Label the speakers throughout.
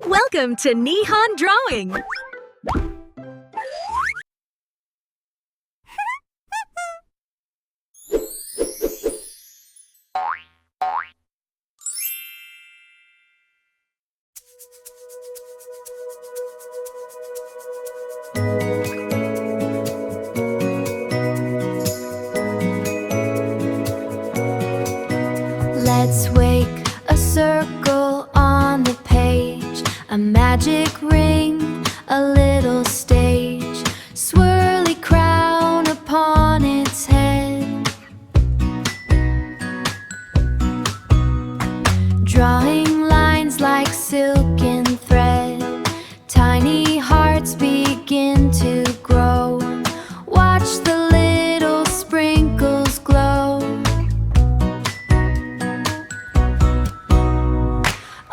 Speaker 1: Welcome to Nehan Drawing!
Speaker 2: Let's wake a circle on the page, a magic ring, a little stage, swirly crown upon its head. Drawing lines like silken thread, tiny hearts begin to grow. Watch the little sprinkles glow.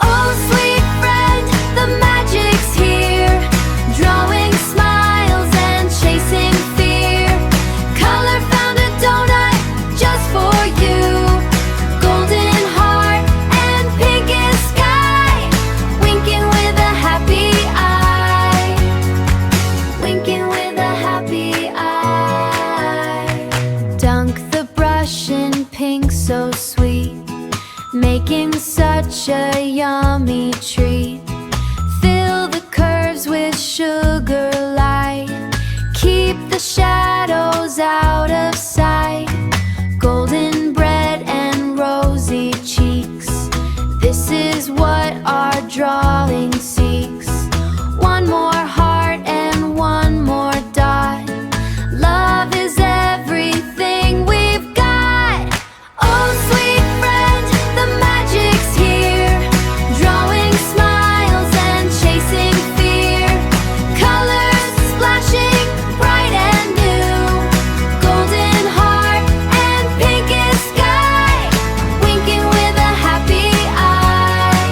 Speaker 2: Oh, sweet friend, the magic's here, drawing smiles and chasing fear. Color found a donut just for you, golden heart and pinkest sky, winking with a happy eye, winking with a happy eye. Dunk the brush in pink so sweet, making such a yummy treat. Fill the curves with sugar light, keep the shadows out of sight. Golden bread and rosy cheeks, this is what our drawing seeks. One more heart and one more dot, love is everything we've got. Oh, sweet friend, the magic's here, drawing smiles and chasing fear. Colors splashing bright and new, golden heart and pinkest sky, winking with a happy eye,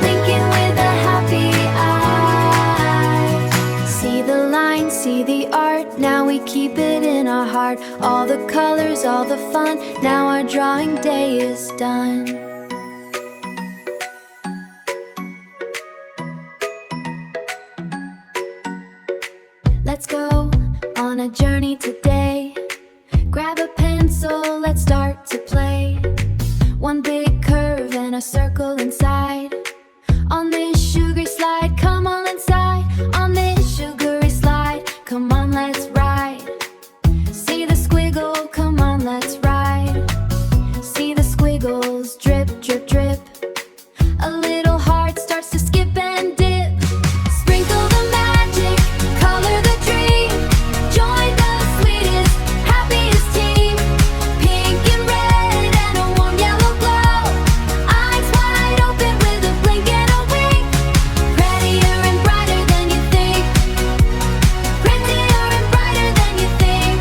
Speaker 2: winking with a happy eye. See the line, see the art, now we keep it in our heart. All the colors, all the fun, now our drawing day is done. Let's go on a journey today. Grab a pencil, let's start to play. One big curve and a circle inside. On this sugary slide, come on inside. On this sugary slide, come on, let's ride. See the squiggle, come on, let's ride. See the squiggles, drip, drip, drip. A little heart starts to skip and dip. Sprinkle the magic, color the dream. Join the sweetest, happiest team. Pink and red and a warm yellow glow. Eyes wide open with a blink and a wink. Prettier and brighter than you think. Prettier and brighter than you think.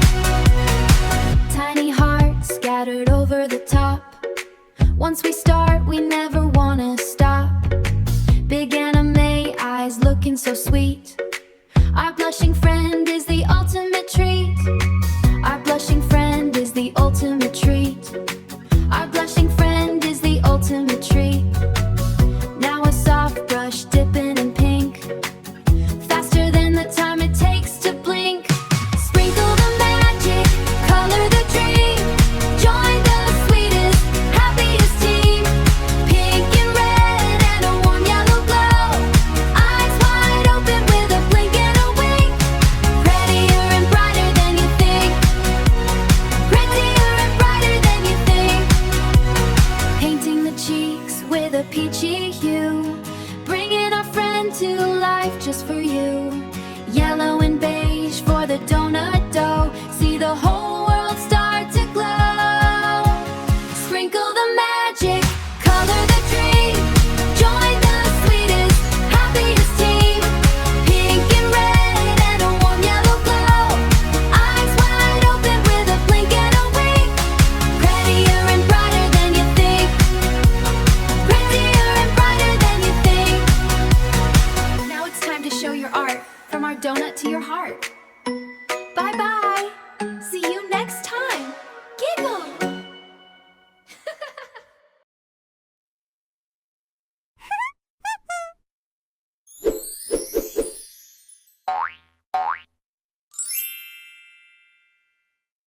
Speaker 2: Tiny hearts scattered over the top. Once we start, we never wanna stop. Big anime eyes looking so sweet. Our blushing friend is the ultimate treat. Our blushing friend is the ultimate treat. Our blushing friend is the ultimate treat. Now a soft brush dipping in pink, faster than the time it takes to blink. Sprinkle the magic, color the dream. Join the sweetest, happiest team. Pink and red and a warm yellow glow. Eyes wide open with a blink and a wink. Prettier and brighter than you think. Prettier and brighter than you think. Painting the cheeks with a peachy hue, bringing our friend to life just for you. Yellow and beige for the donut